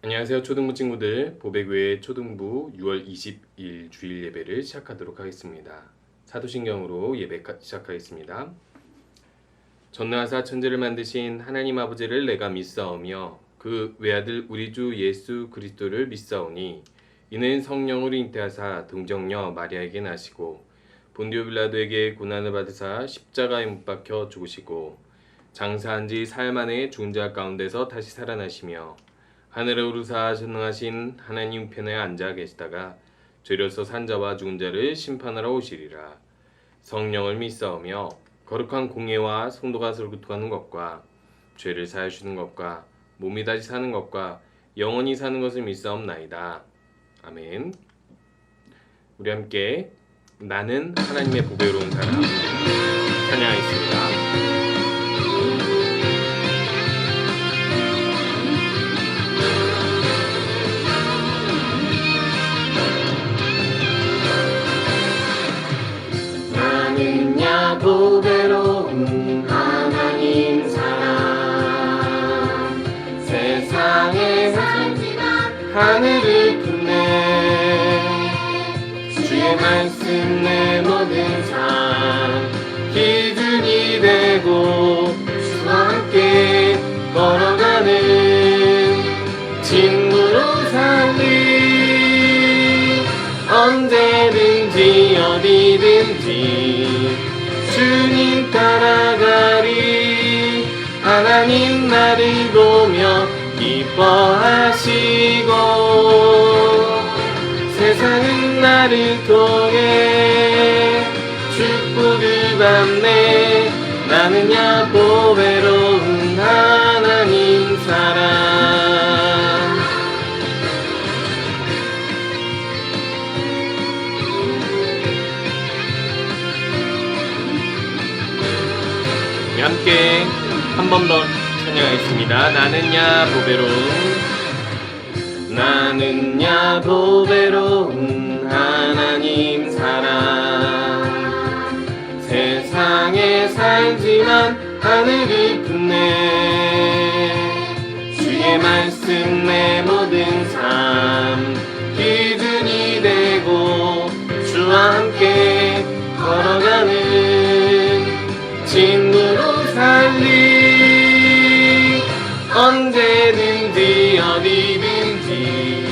안녕하세요 초등부 친구들, 보배교회 초등부 6월 20일 주일 예배를 시작하도록 하겠습니다. 사도신경으로 예배 시작하겠습니다. 전능하사 천지를 만드신 하나님 아버지를 내가 믿사오며 그 외아들 우리 주 예수 그리스도를 믿사오니 이는 성령으로 잉태하사 동정녀 마리아에게 나시고 본디오 빌라도에게 고난을 받으사 십자가에 못 박혀 죽으시고 장사한 지 사흘 만에 죽은 자 가운데서 다시 살아나시며 하늘에 오르사 전능하신 하나님 편에 앉아 계시다가 죄로서 산 자와 죽은 자를 심판하러 오시리라. 성령을 믿사오며 거룩한 공예와 성도가 설교하는 것과 죄를 사하여 주는 것과 몸이 다시 사는 것과 영원히 사는 것을 믿사옵나이다. 아멘. 우리 함께 나는 하나님의 보배로운 사람 찬양하겠습니다. 보배로운 하나님 사랑 세상에 살지만 하늘을 품네 주의 말씀 내 모든 삶 기준이 되고 주와 함께 걸어가는 친구로 살리 언제든지 어디든지 주님 따라가리 하나님 나를 보며 기뻐하시고 세상은 나를 통해 축복을 받네 나는야 보배로운 하나님 사랑 함께 한 번 더 찬양하겠습니다. 나는야 보배로운 하나님 사랑 세상에 살지만 하늘을 품네 주의 말씀 내 모든 삶 기준이 되고 주와 함께 걸어가는 친구로 살리 언제든지 어디든지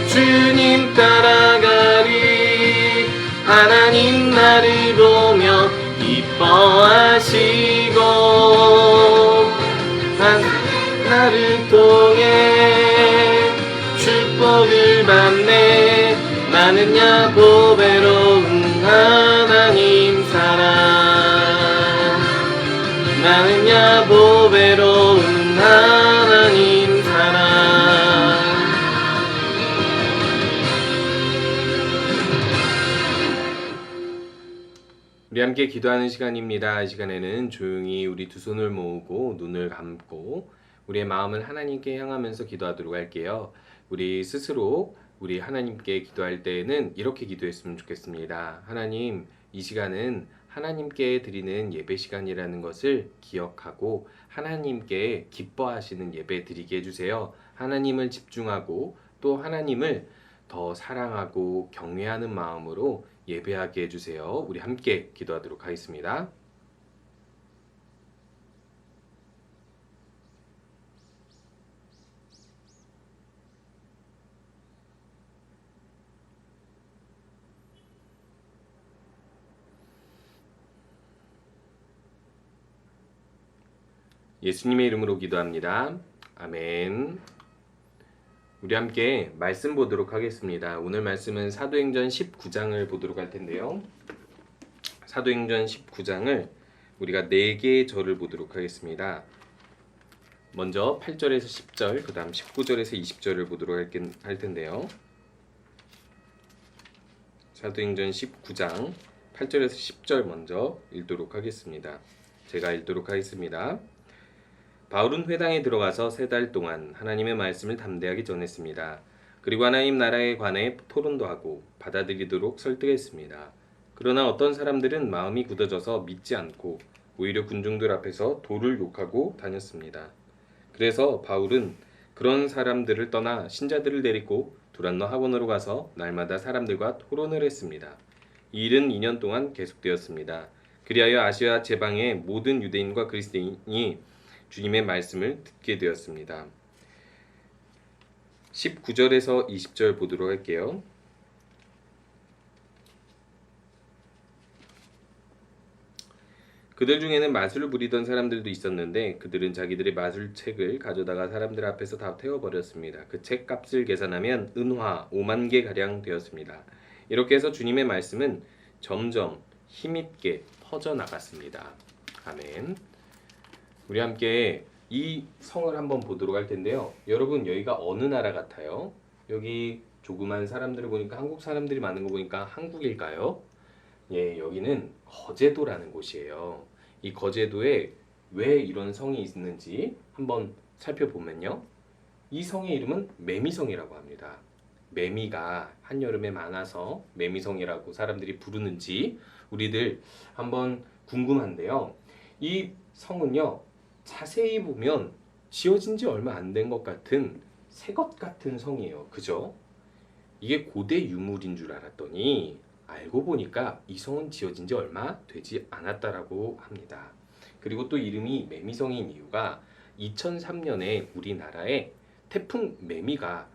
주님 따라가리 하나님 나를 보며 기뻐하시고 나를 통해 축복을 받네 나는야 보배로운 하나님 사랑 나는야 보배로운 하나님 사랑 우리 함께 기도하는 시간입니다. 이 시간에는 조용히 우리 두 손을 모으고 눈을 감고 우리의 마음을 하나님께 향하면서 기도하도록 할게요. 우리 스스로 우리 하나님께 기도할 때에는 이렇게 기도했으면 좋겠습니다. 하나님, 이 시간은 하나님께 드리는 예배 시간이라는 것을 기억하고 하나님께 기뻐하시는 예배 드리게 해주세요. 하나님을 집중하고 또 하나님을 더 사랑하고 경외하는 마음으로 예배하게 해주세요. 우리 함께 기도하도록 하겠습니다. 예수님의 이름으로 기도합니다. 아멘. 우리 함께 말씀 보도록 하겠습니다. 오늘 말씀은 사도행전 19장을 보도록 할 텐데요. 사도행전 19장을 우리가 4개의 절을 보도록 하겠습니다. 먼저 8절에서 10절, 그 다음 19절에서 20절을 보도록 할 텐데요. 사도행전 19장 8절에서 10절 먼저 읽도록 하겠습니다. 제가 읽도록 하겠습니다. 바울은 회당에 들어가서 3달 동안 하나님의 말씀을 담대하게 전했습니다. 그리고 하나님 나라에 관해 토론도 하고 받아들이도록 설득했습니다. 그러나 어떤 사람들은 마음이 굳어져서 믿지 않고 오히려 군중들 앞에서 도를 욕하고 다녔습니다. 그래서 바울은 그런 사람들을 떠나 신자들을 데리고 두란노 학원으로 가서 날마다 사람들과 토론을 했습니다. 이 일은 2년 동안 계속되었습니다. 그리하여 아시아 제방의 모든 유대인과 그리스도인이 주님의 말씀을 듣게 되었습니다. 19절에서 20절 보도록 할게요. 그들 중에는 마술을 부리던 사람들도 있었는데 그들은 자기들의 마술책을 가져다가 사람들 앞에서 다 태워버렸습니다. 그 책 값을 계산하면 은화 5만 개 가량 되었습니다. 이렇게 해서 주님의 말씀은 점점 힘있게 퍼져나갔습니다. 아멘. 우리 함께 이 성을 한번 보도록 할 텐데요. 여러분, 여기가 어느 나라 같아요? 여기 조그만 사람들을 보니까 한국 사람들이 많은 거 보니까 한국일까요? 예, 여기는 거제도라는 곳이에요. 이 거제도에 왜 이런 성이 있는지 한번 살펴보면요. 이 성의 이름은 매미성이라고 합니다. 매미가 한여름에 많아서 매미성이라고 사람들이 부르는지 우리들 한번 궁금한데요. 이 성은요, 자세히 보면 지어진 지 얼마 안 된 것 같은 새것 같은 성이에요. 그죠? 이게 고대 유물인 줄 알았더니 알고 보니까 이 성은 지어진 지 얼마 되지 않았다라고 합니다. 그리고 또 이름이 매미성인 이유가 2003년에 우리나라에 태풍 매미가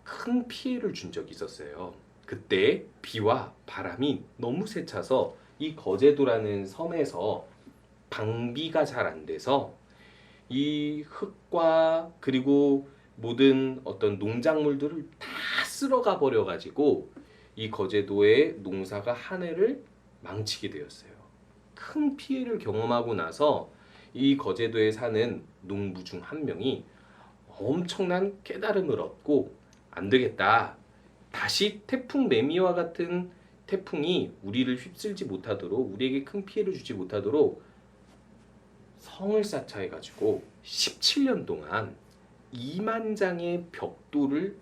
큰 피해를 준 적이 있었어요. 그때 비와 바람이 너무 세차서 이 거제도라는 섬에서 방비가 잘 안 돼서 이 흙과 그리고 모든 어떤 농작물들을 다 쓸어가 버려 가지고 이 거제도의 농사가 한 해를 망치게 되었어요. 큰 피해를 경험하고 나서 이 거제도에 사는 농부 중 한 명이 엄청난 깨달음을 얻고 안 되겠다. 다시 태풍 매미와 같은 태풍이 우리를 휩쓸지 못하도록 우리에게 큰 피해를 주지 못하도록 성을 쌓자 해가지고 17년 동안 2만 장의 벽돌을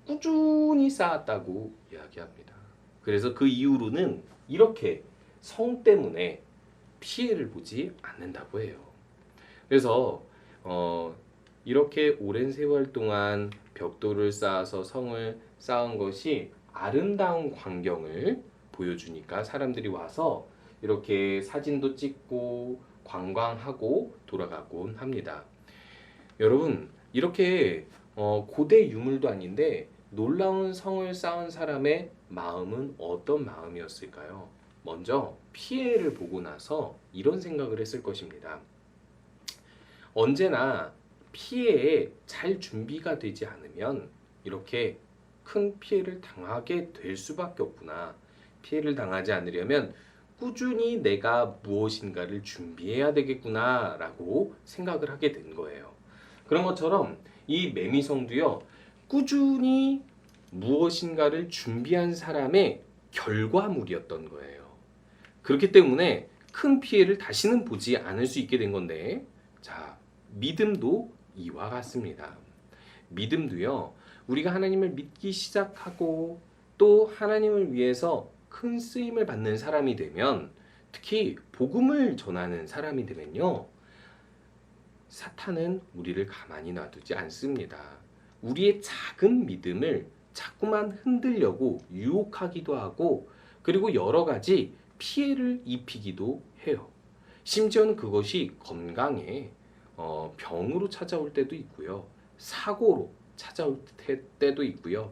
꾸준히 쌓았다고 이야기합니다. 그래서 그 이후로는 이렇게 성 때문에 피해를 보지 않는다고 해요. 그래서 이렇게 오랜 세월 동안 벽돌을 쌓아서 성을 쌓은 것이 아름다운 광경을 보여주니까 사람들이 와서 이렇게 사진도 찍고 관광하고 돌아가곤 합니다. 여러분, 이렇게 고대 유물도 아닌데 놀라운 성을 쌓은 사람의 마음은 어떤 마음이었을까요? 먼저 피해를 보고 나서 이런 생각을 했을 것입니다. 언제나 피해에 잘 준비가 되지 않으면 이렇게 큰 피해를 당하게 될 수밖에 없구나. 피해를 당하지 않으려면 꾸준히 내가 무엇인가를 준비해야 되겠구나 라고 생각을 하게 된 거예요. 그런 것처럼 이 매미성도요, 꾸준히 무엇인가를 준비한 사람의 결과물이었던 거예요. 그렇기 때문에 큰 피해를 다시는 보지 않을 수 있게 된 건데, 자, 믿음도 이와 같습니다. 믿음도요, 우리가 하나님을 믿기 시작하고 또 하나님을 위해서 큰 쓰임을 받는 사람이 되면, 특히 복음을 전하는 사람이 되면요, 사탄은 우리를 가만히 놔두지 않습니다. 우리의 작은 믿음을 자꾸만 흔들려고 유혹하기도 하고, 그리고 여러 가지 피해를 입히기도 해요. 심지어는 그것이 건강에 병으로 찾아올 때도 있고요, 사고로 찾아올 때도 있고요,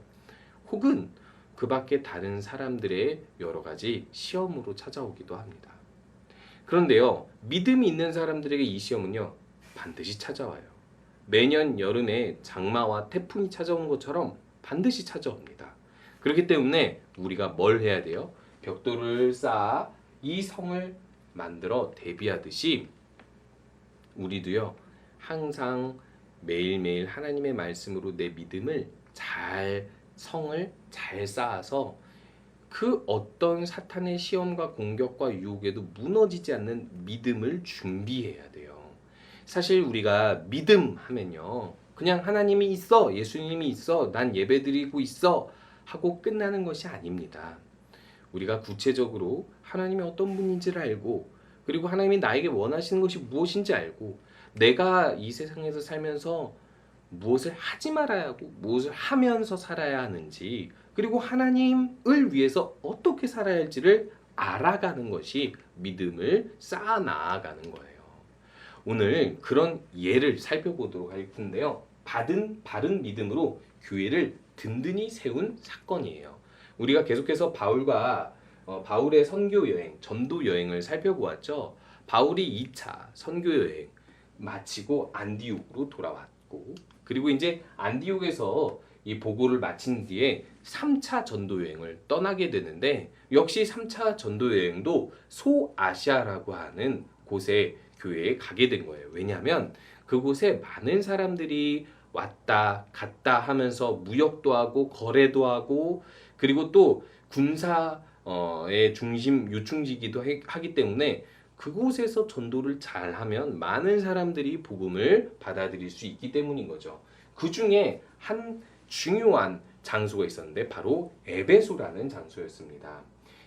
혹은 그 밖에 다른 사람들의 여러 가지 시험으로 찾아오기도 합니다. 그런데요, 믿음이 있는 사람들에게 이 시험은요, 반드시 찾아와요. 매년 여름에 장마와 태풍이 찾아온 것처럼 반드시 찾아옵니다. 그렇기 때문에 우리가 뭘 해야 돼요? 벽돌을 쌓아 이 성을 만들어 대비하듯이 우리도요, 항상 매일매일 하나님의 말씀으로 내 믿음을 성을 잘 쌓아서 그 어떤 사탄의 시험과 공격과 유혹에도 무너지지 않는 믿음을 준비해야 돼요. 사실 우리가 믿음 하면요, 그냥 하나님이 있어, 예수님이 있어, 난 예배드리고 있어 하고 끝나는 것이 아닙니다. 우리가 구체적으로 하나님이 어떤 분인지를 알고, 그리고 하나님이 나에게 원하시는 것이 무엇인지 알고, 내가 이 세상에서 살면서 무엇을 하지 말아야 하고 무엇을 하면서 살아야 하는지, 그리고 하나님을 위해서 어떻게 살아야 할지를 알아가는 것이 믿음을 쌓아 나아가는 거예요. 오늘 그런 예를 살펴보도록 할 텐데요. 바른 믿음으로 교회를 든든히 세운 사건이에요. 우리가 계속해서 바울의 선교 여행, 전도 여행을 살펴보았죠. 바울이 2차 선교 여행 마치고 안디옥으로 돌아왔고, 그리고 이제 안디옥에서 이 보고를 마친 뒤에 3차 전도 여행을 떠나게 되는데, 역시 3차 전도 여행도 소아시아라고 하는 곳에 교회에 가게 된 거예요. 왜냐하면 그곳에 많은 사람들이 왔다 갔다 하면서 무역도 하고 거래도 하고, 그리고 또 군사의 중심 요충지기도 하기 때문에 그곳에서 전도를 잘하면 많은 사람들이 복음을 받아들일 수 있기 때문인 거죠. 그 중에 한 중요한 장소가 있었는데 바로 에베소라는 장소였습니다.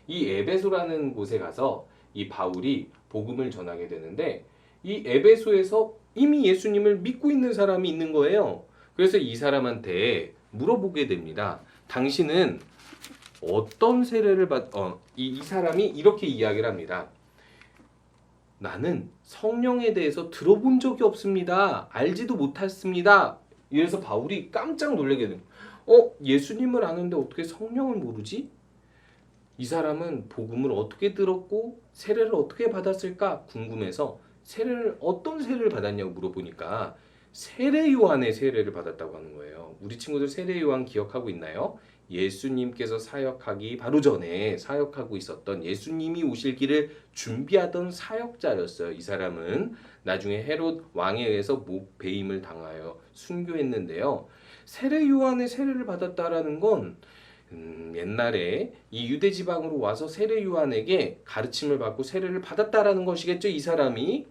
이 에베소라는 곳에 가서 이 바울이 복음을 전하게 되는데, 이 에베소에서 이미 예수님을 믿고 있는 사람이 있는 거예요. 그래서 이 사람한테 물어보게 됩니다. 당신은 어떤 세례를 이 사람이 이렇게 이야기를 합니다. 나는 성령에 대해서 들어본 적이 없습니다. 알지도 못했습니다. 이래서 바울이 깜짝 놀라게 됩니다. 예수님을 아는데 어떻게 성령을 모르지? 이 사람은 복음을 어떻게 들었고 세례를 어떻게 받았을까 궁금해서 어떤 세례를 받았냐고 물어보니까 세례 요한의 세례를 받았다고 하는 거예요. 우리 친구들 세례 요한 기억하고 있나요? 예수님께서 사역하기 바로 전에 사역하고 있었던, 예수님이 오실 길을 준비하던 사역자였어요. 이 사람은 나중에 헤롯 왕에 의해서 목배임을 당하여 순교했는데요. 세례 요한의 세례를 받았다라는 건 옛날에 이 유대 지방으로 와서 세례 요한에게 가르침을 받고 세례를 받았다라는 것이겠죠. 이 사람이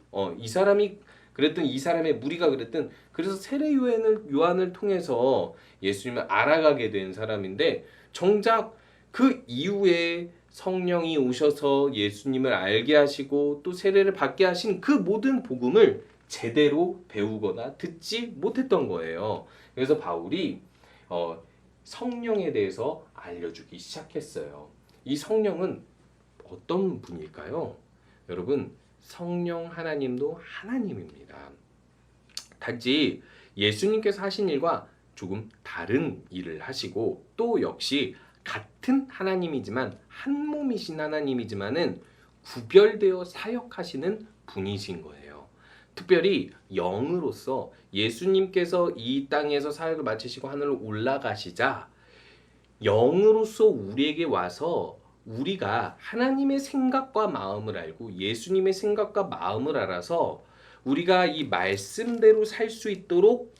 그랬던, 이 사람의 무리가 그랬던, 그래서 세례 요한을 통해서 예수님을 알아가게 된 사람인데, 정작 그 이후에 성령이 오셔서 예수님을 알게 하시고 또 세례를 받게 하신 그 모든 복음을 제대로 배우거나 듣지 못했던 거예요. 그래서 바울이 성령에 대해서 알려주기 시작했어요. 이 성령은 어떤 분일까요? 여러분, 성령 하나님도 하나님입니다. 단지 예수님께서 하신 일과 조금 다른 일을 하시고, 또 역시 같은 하나님이지만 한 몸이신 하나님이지만은 구별되어 사역하시는 분이신 거예요. 특별히 영으로서 예수님께서 이 땅에서 사역을 마치시고 하늘로 올라가시자 영으로서 우리에게 와서 우리가 하나님의 생각과 마음을 알고 예수님의 생각과 마음을 알아서 우리가 이 말씀대로 살 수 있도록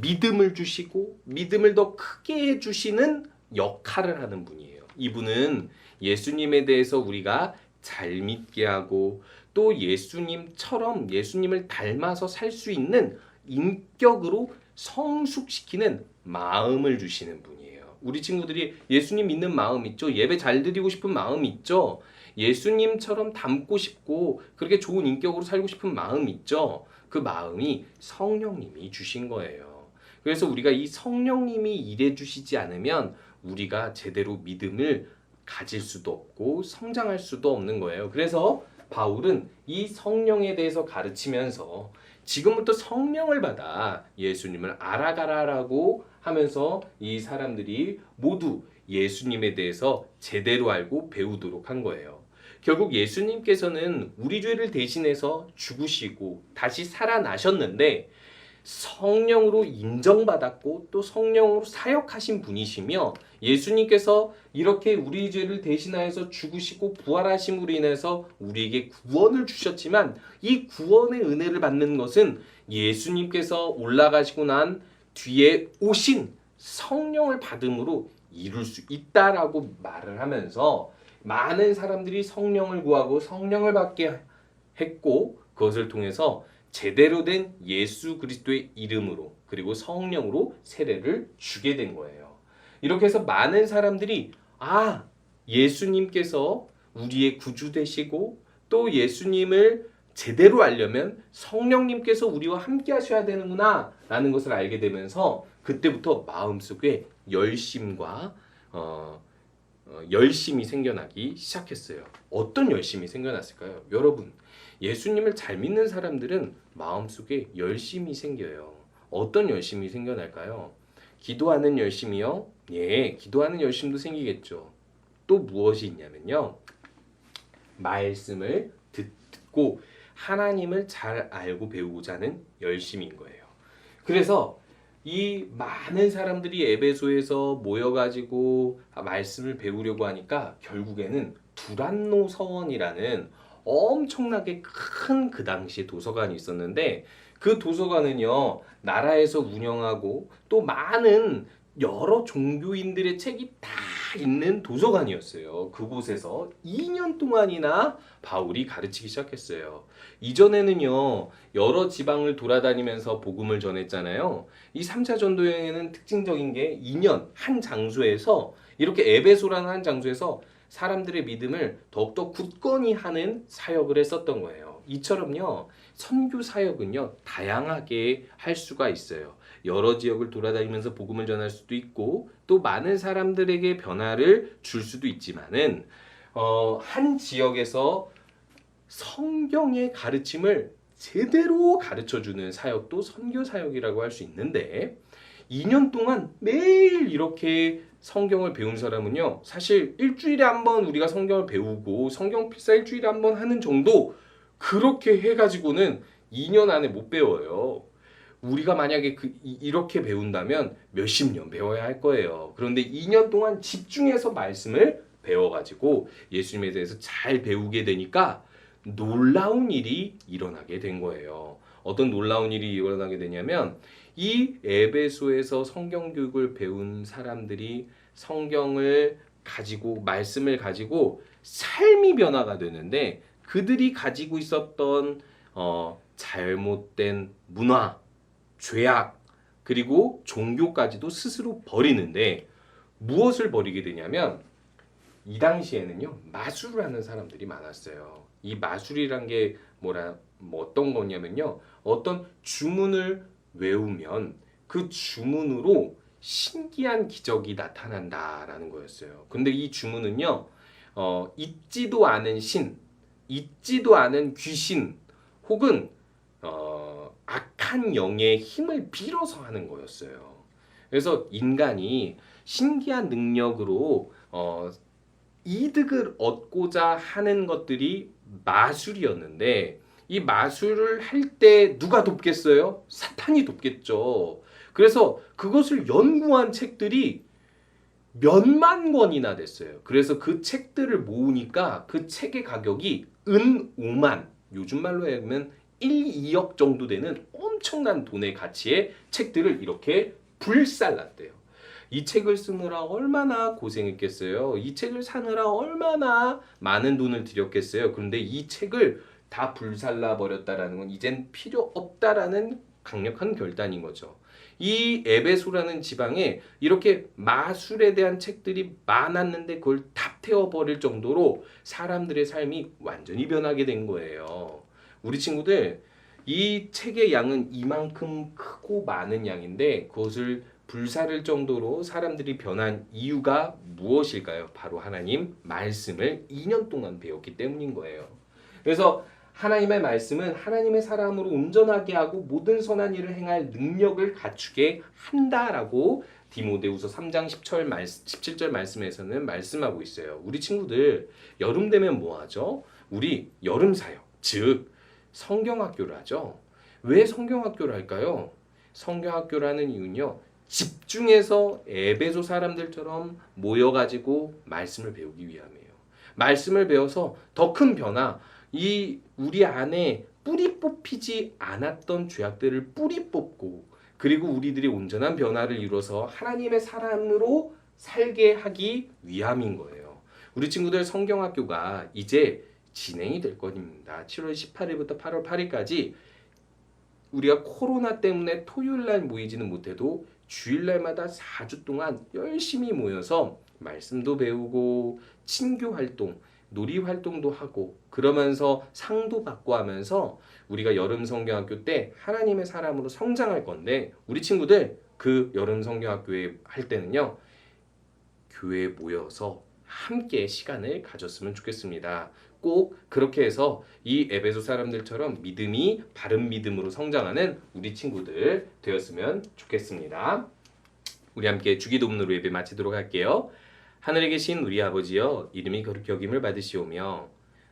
믿음을 주시고 믿음을 더 크게 해주시는 역할을 하는 분이에요. 이분은 예수님에 대해서 우리가 잘 믿게 하고 또 예수님처럼 예수님을 닮아서 살 수 있는 인격으로 성숙시키는 마음을 주시는 분이에요. 우리 친구들이 예수님 믿는 마음 있죠? 예배 잘 드리고 싶은 마음 있죠? 예수님처럼 닮고 싶고 그렇게 좋은 인격으로 살고 싶은 마음 있죠? 그 마음이 성령님이 주신 거예요. 그래서 우리가 이 성령님이 일해 주시지 않으면 우리가 제대로 믿음을 가질 수도 없고 성장할 수도 없는 거예요. 그래서 바울은 이 성령에 대해서 가르치면서 지금부터 성령을 받아 예수님을 알아가라라고 하면서 이 사람들이 모두 예수님에 대해서 제대로 알고 배우도록 한 거예요. 결국 예수님께서는 우리 죄를 대신해서 죽으시고 다시 살아나셨는데 성령으로 인정받았고 또 성령으로 사역하신 분이시며, 예수님께서 이렇게 우리 죄를 대신하여서 죽으시고 부활하심으로 인해서 우리에게 구원을 주셨지만 이 구원의 은혜를 받는 것은 예수님께서 올라가시고 난 뒤에 오신 성령을 받음으로 이룰 수 있다라고 말을 하면서 많은 사람들이 성령을 구하고 성령을 받게 했고, 그것을 통해서 제대로 된 예수 그리스도의 이름으로 그리고 성령으로 세례를 주게 된 거예요. 이렇게 해서 많은 사람들이 예수님께서 우리의 구주 되시고 또 예수님을 제대로 알려면 성령님께서 우리와 함께 하셔야 되는구나 라는 것을 알게 되면서 그때부터 마음속에 열심과 열심이 생겨나기 시작했어요. 어떤 열심이 생겨났을까요? 여러분, 예수님을 잘 믿는 사람들은 마음속에 열심이 생겨요. 어떤 열심이 생겨날까요? 기도하는 열심이요? 예, 기도하는 열심도 생기겠죠. 또 무엇이 있냐면요. 말씀을 듣고 하나님을 잘 알고 배우고자 하는 열심인 거예요. 그래서 이 많은 사람들이 에베소에서 모여가지고 말씀을 배우려고 하니까 결국에는 두란노 서원이라는 엄청나게 큰 그 당시에 도서관이 있었는데 그 도서관은요 나라에서 운영하고 또 많은 여러 종교인들의 책이 다 있는 도서관이었어요. 그곳에서 2년 동안이나 바울이 가르치기 시작했어요. 이전에는요 여러 지방을 돌아다니면서 복음을 전했잖아요. 이 3차 전도 여행에는 특징적인 게 2년 한 장소에서 이렇게 에베소라는 한 장소에서 사람들의 믿음을 더욱더 굳건히 하는 사역을 했었던 거예요. 이처럼요 선교 사역은요 다양하게 할 수가 있어요. 여러 지역을 돌아다니면서 복음을 전할 수도 있고 또 많은 사람들에게 변화를 줄 수도 있지만은 한 지역에서 성경의 가르침을 제대로 가르쳐주는 사역도 선교 사역이라고 할 수 있는데 2년 동안 매일 이렇게 성경을 배운 사람은요 사실 일주일에 한 번 우리가 성경을 배우고 성경 필사 일주일에 한 번 하는 정도 그렇게 해가지고는 2년 안에 못 배워요. 우리가 만약에 이렇게 배운다면 몇십 년 배워야 할 거예요. 그런데 2년 동안 집중해서 말씀을 배워가지고 예수님에 대해서 잘 배우게 되니까 놀라운 일이 일어나게 된 거예요. 어떤 놀라운 일이 일어나게 되냐면 이 에베소에서 성경 교육을 배운 사람들이 성경을 가지고 말씀을 가지고 삶이 변화가 되는데 그들이 가지고 있었던 잘못된 문화, 죄악, 그리고 종교까지도 스스로 버리는데 무엇을 버리게 되냐면 이 당시에는요 마술을 하는 사람들이 많았어요. 이 마술이란 게 어떤 거냐면요 어떤 주문을 외우면 그 주문으로 신기한 기적이 나타난다라는 거였어요. 근데 이 주문은요 있지도 않은 신, 있지도 않은 귀신 혹은 악한 영의 힘을 빌어서 하는 거였어요. 그래서 인간이 신기한 능력으로 이득을 얻고자 하는 것들이 마술이었는데 이 마술을 할 때 누가 돕겠어요? 사탄이 돕겠죠. 그래서 그것을 연구한 책들이 몇만 권이나 됐어요. 그래서 그 책들을 모으니까 그 책의 가격이 은 5만, 요즘 말로 하면 1, 2억 정도 되는 엄청난 돈의 가치의 책들을 이렇게 불살랐대요. 이 책을 쓰느라 얼마나 고생했겠어요. 이 책을 사느라 얼마나 많은 돈을 들였겠어요. 그런데 이 책을 다 불살라 버렸다라는 건 이젠 필요 없다라는 강력한 결단인 거죠. 이 에베소라는 지방에 이렇게 마술에 대한 책들이 많았는데 그걸 다 태워버릴 정도로 사람들의 삶이 완전히 변하게 된 거예요. 우리 친구들 이 책의 양은 이만큼 크고 많은 양인데 그것을 불사를 정도로 사람들이 변한 이유가 무엇일까요? 바로 하나님 말씀을 2년 동안 배웠기 때문인 거예요. 그래서 하나님의 말씀은 하나님의 사람으로 온전하게 하고 모든 선한 일을 행할 능력을 갖추게 한다라고 디모데후서 3장 17절 말씀에서는 말씀하고 있어요. 우리 친구들 여름 되면 뭐 하죠? 우리 여름 사역, 즉 성경학교를 하죠. 왜 성경학교를 할까요? 성경학교라는 이유는요. 집중해서 에베소 사람들처럼 모여가지고 말씀을 배우기 위함이에요. 말씀을 배워서 더 큰 변화, 이 우리 안에 뿌리 뽑히지 않았던 죄악들을 뿌리 뽑고 그리고 우리들이 온전한 변화를 이뤄서 하나님의 사람으로 살게 하기 위함인 거예요. 우리 친구들 성경학교가 이제 진행이 될 겁니다. 7월 18일부터 8월 8일까지 우리가 코로나 때문에 토요일날 모이지는 못해도 주일날마다 4주 동안 열심히 모여서 말씀도 배우고 친교 활동 놀이 활동도 하고 그러면서 상도 받고 하면서 우리가 여름 성경학교 때 하나님의 사람으로 성장할 건데 우리 친구들 그 여름 성경학교에 할 때는요. 교회에 모여서 함께 시간을 가졌으면 좋겠습니다. 꼭 그렇게 해서 이 에베소 사람들처럼 믿음이 바른 믿음으로 성장하는 우리 친구들 되었으면 좋겠습니다. 우리 함께 주기도문으로 예배 마치도록 할게요. 하늘에 계신 우리 아버지여 이름이 거룩히 여김을 받으시오며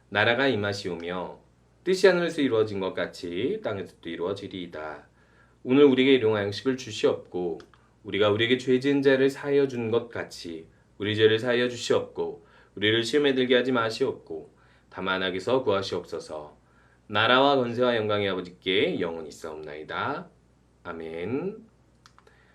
나라가 임하시오며 뜻이 하늘에서 이루어진 것 같이 땅에서도 이루어지리이다. 오늘 우리에게 일용할 양식을 주시옵고 우리가 우리에게 죄 지은 자를 사하여 준 것 같이 우리 죄를 사하여 주시옵고 우리를 시험에 들게 하지 마시옵고 다만 악에서 구하시옵소서. 나라와 권세와 영광의 아버지께 영원히 있사옵나이다. 아멘.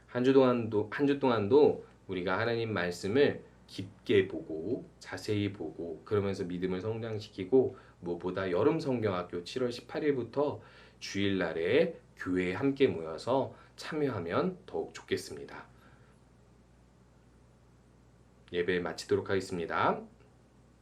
한 주 동안도 우리가 하나님 말씀을 깊게 보고 자세히 보고 그러면서 믿음을 성장시키고 무엇보다 여름 성경학교 7월 18일부터 주일날에 교회에 함께 모여서 참여하면 더욱 좋겠습니다. 예배 마치도록 하겠습니다.